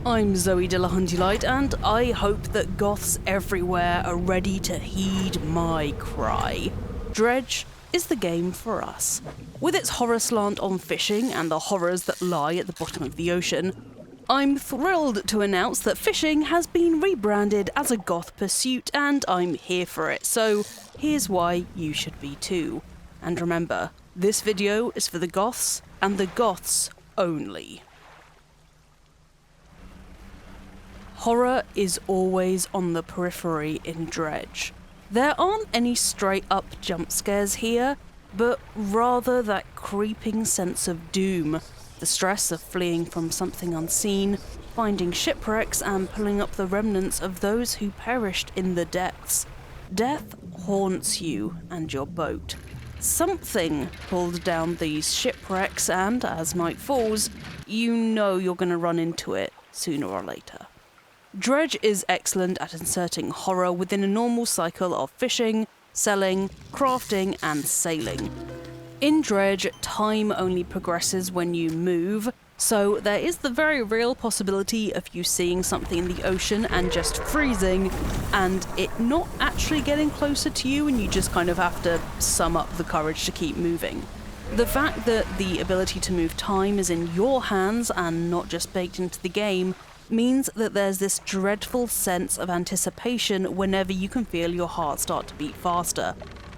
I'm Zoe Delahunty-Light, and I hope that goths everywhere are ready to heed my cry. Dredge is the game for us. With its horror slant on fishing and the horrors that lie at the bottom of the ocean, I'm thrilled to announce that fishing has been rebranded as a goth pursuit, and I'm here for it, so here's why you should be too. And remember, this video is for the goths, and the goths only. Horror is always on the periphery in Dredge. There aren't any straight-up jump scares here, but rather that creeping sense of doom, the stress of fleeing from something unseen, finding shipwrecks and pulling up the remnants of those who perished in the depths. Death haunts you and your boat. Something pulled down these shipwrecks, and as night falls, you know you're going to run into it sooner or later. Dredge is excellent at inserting horror within a normal cycle of fishing, selling, crafting, and sailing. In Dredge, time only progresses when you move, so there is the very real possibility of you seeing something in the ocean and just freezing, and it not actually getting closer to you, and you just kind of have to sum up the courage to keep moving. The fact that the ability to move time is in your hands and not just baked into the game means that there's this dreadful sense of anticipation whenever you can feel your heart start to beat faster.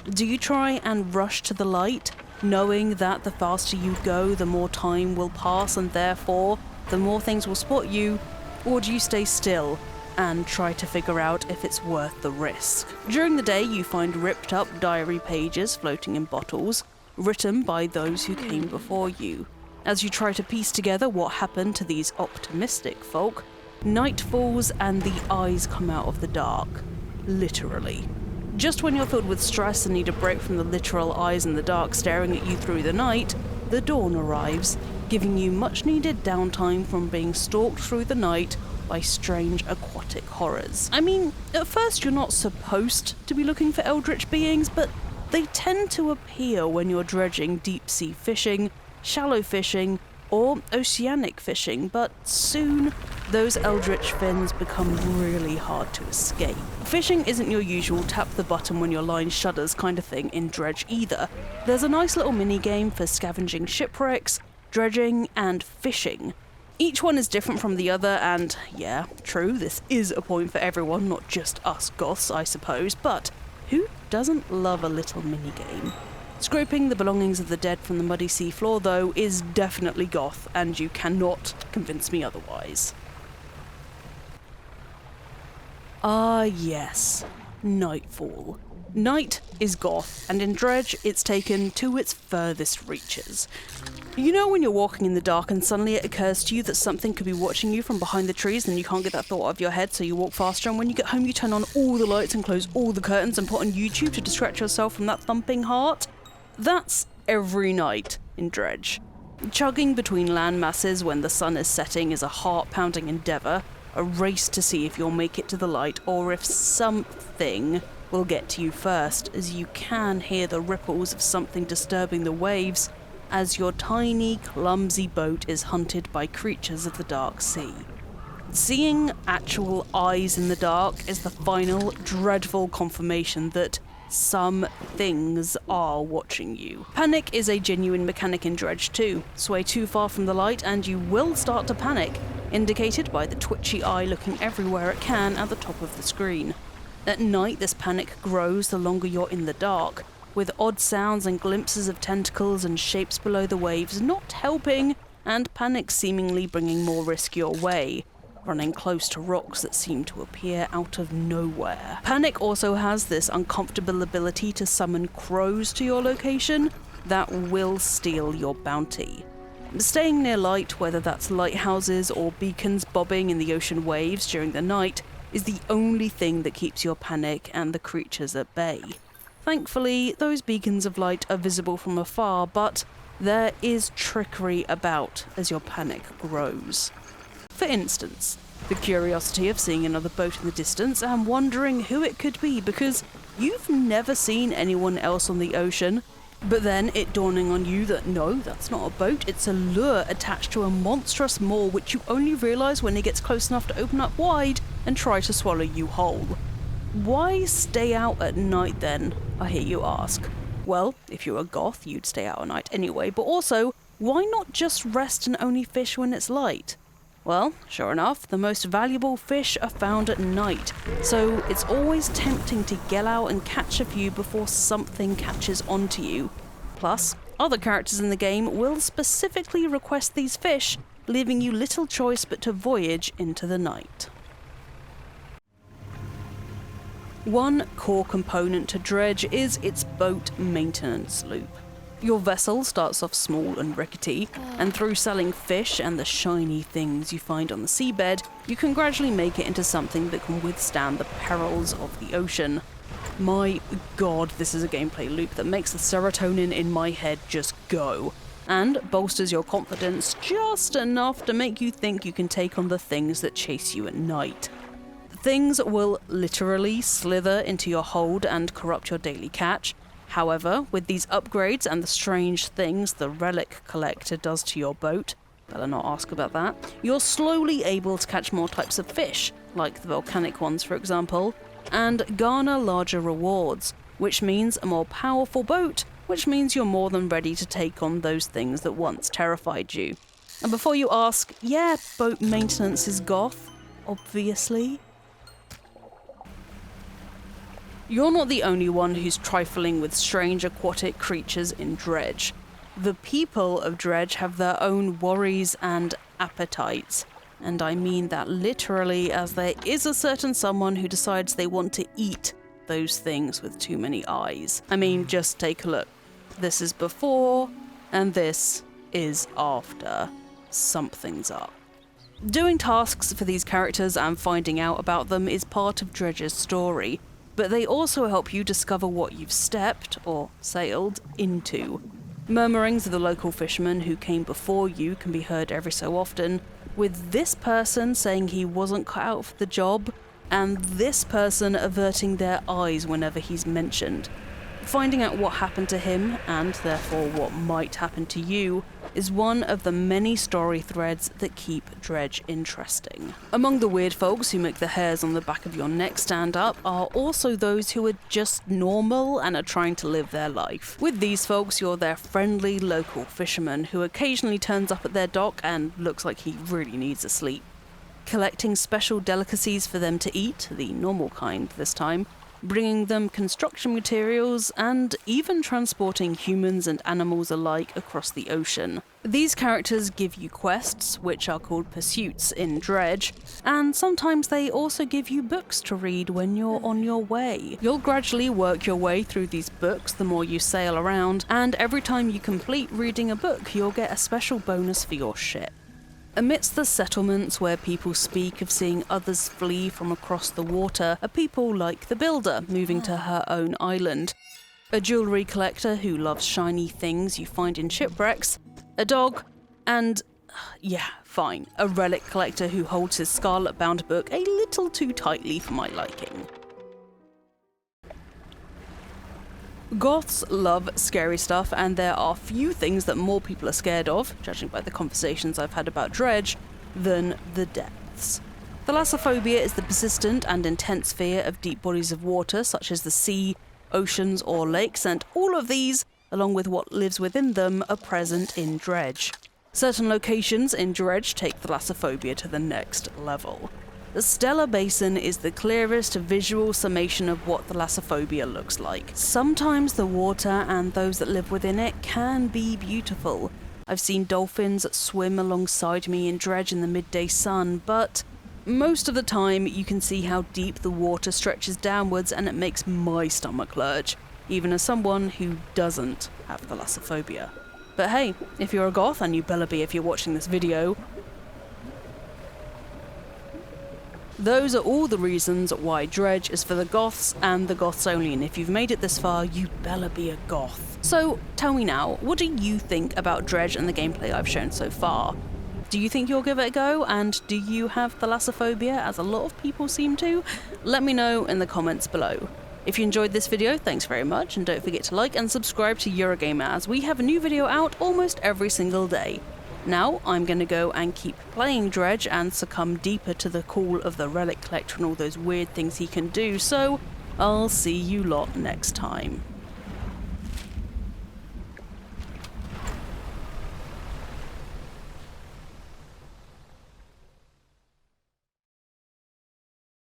Do you try and rush to the light, knowing that the faster you go, the more time will pass and therefore the more things will spot you, or do you stay still and try to figure out if it's worth the risk? During the day, you find ripped up diary pages floating in bottles, written by those who came before you. As you try to piece together what happened to these optimistic folk, night falls and the eyes come out of the dark. Literally. Just when you're filled with stress and need a break from the literal eyes in the dark staring at you through the night, the dawn arrives, giving you much needed downtime from being stalked through the night by strange aquatic horrors. I mean, at first you're not supposed to be looking for eldritch beings, but they tend to appear when you're dredging deep-sea fishing, shallow fishing, or oceanic fishing, but soon those eldritch fins become really hard to escape. Fishing isn't your usual tap the button when your line shudders kind of thing in Dredge either. There's a nice little mini-game for scavenging shipwrecks, dredging, and fishing. Each one is different from the other, and yeah, true, this is a point for everyone, not just us goths, I suppose, but who doesn't love a little mini-game? Scraping the belongings of the dead from the muddy seafloor, though, is definitely goth, and you cannot convince me otherwise. Ah yes, nightfall. Night is goth, and in Dredge it's taken to its furthest reaches. You know when you're walking in the dark and suddenly it occurs to you that something could be watching you from behind the trees and you can't get that thought out of your head, so you walk faster, and when you get home you turn on all the lights and close all the curtains and put on YouTube to distract yourself from that thumping heart? That's every night in Dredge. Chugging between land masses when the sun is setting is a heart-pounding endeavour, a race to see if you'll make it to the light or if something will get to you first, as you can hear the ripples of something disturbing the waves as your tiny, clumsy boat is hunted by creatures of the dark sea. Seeing actual eyes in the dark is the final, dreadful confirmation that some things are watching you. Panic is a genuine mechanic in Dredge too. Sway too far from the light and you will start to panic, indicated by the twitchy eye looking everywhere it can at the top of the screen. At night, this panic grows the longer you're in the dark, with odd sounds and glimpses of tentacles and shapes below the waves not helping, and panic seemingly bringing more risk your way, running close to rocks that seem to appear out of nowhere. Panic also has this uncomfortable ability to summon crows to your location that will steal your bounty. Staying near light, whether that's lighthouses or beacons bobbing in the ocean waves during the night, is the only thing that keeps your panic and the creatures at bay. Thankfully, those beacons of light are visible from afar, but there is trickery about as your panic grows. For instance, the curiosity of seeing another boat in the distance and wondering who it could be because you've never seen anyone else on the ocean, But then it dawning on you that no, that's not a boat, it's a lure attached to a monstrous maw which you only realise when it gets close enough to open up wide and try to swallow you whole. Why stay out at night then, I hear you ask? Well, if you're a goth, you'd stay out at night anyway, but also, why not just rest and only fish when it's light? Well, sure enough, the most valuable fish are found at night, so it's always tempting to get out and catch a few before something catches onto you. Plus, other characters in the game will specifically request these fish, leaving you little choice but to voyage into the night. One core component to Dredge is its boat maintenance loop. Your vessel starts off small and rickety, and through selling fish and the shiny things you find on the seabed, you can gradually make it into something that can withstand the perils of the ocean. My god, this is a gameplay loop that makes the serotonin in my head just go, and bolsters your confidence just enough to make you think you can take on the things that chase you at night. Things will literally slither into your hold and corrupt your daily catch. However, with these upgrades and the strange things the relic collector does to your boat, better not ask about that, you're slowly able to catch more types of fish, like the volcanic ones for example, and garner larger rewards, which means a more powerful boat, which means you're more than ready to take on those things that once terrified you. And before you ask, yeah, boat maintenance is goth, obviously. You're not the only one who's trifling with strange aquatic creatures in Dredge. The people of Dredge have their own worries and appetites, and I mean that literally, as there is a certain someone who decides they want to eat those things with too many eyes. I mean, just take a look. This is before, and this is after. Something's up. Doing tasks for these characters and finding out about them is part of Dredge's story, but they also help you discover what you've stepped, or sailed, into. Murmurings of the local fishermen who came before you can be heard every so often, with this person saying he wasn't cut out for the job, and this person averting their eyes whenever he's mentioned. Finding out what happened to him, and therefore what might happen to you, is one of the many story threads that keep Dredge interesting. Among the weird folks who make the hairs on the back of your neck stand up are also those who are just normal and are trying to live their life. With these folks, you're their friendly local fisherman who occasionally turns up at their dock and looks like he really needs a sleep. Collecting special delicacies for them to eat, the normal kind this time, bringing them construction materials, and even transporting humans and animals alike across the ocean. These characters give you quests, which are called pursuits in Dredge, and sometimes they also give you books to read when you're on your way. You'll gradually work your way through these books the more you sail around, and every time you complete reading a book, you'll get a special bonus for your ship. Amidst the settlements where people speak of seeing others flee from across the water are people like the builder moving to her own island, a jewellery collector who loves shiny things you find in shipwrecks, a dog, and, yeah, fine, a relic collector who holds his scarlet-bound book a little too tightly for my liking. Goths love scary stuff, and there are few things that more people are scared of, judging by the conversations I've had about Dredge, than the depths. Thalassophobia is the persistent and intense fear of deep bodies of water, such as the sea, oceans, or lakes, and all of these, along with what lives within them, are present in Dredge. Certain locations in Dredge take thalassophobia to the next level. The Stellar Basin is the clearest visual summation of what thalassophobia looks like. Sometimes the water and those that live within it can be beautiful. I've seen dolphins swim alongside me in Dredge in the midday sun, but most of the time you can see how deep the water stretches downwards, and it makes my stomach lurch, even as someone who doesn't have thalassophobia. But hey, if you're a goth, and you better be if you're watching this video, those are all the reasons why Dredge is for the Goths and the Goths only, and if you've made it this far, you better be a Goth. So tell me now, what do you think about Dredge and the gameplay I've shown so far? Do you think you'll give it a go, and do you have thalassophobia, as a lot of people seem to? Let me know in the comments below. If you enjoyed this video, thanks very much, and don't forget to like and subscribe to Eurogamer, as we have a new video out almost every single day. Now, I'm going to go and keep playing Dredge and succumb deeper to the call of the Relic Collector and all those weird things he can do, so I'll see you lot next time.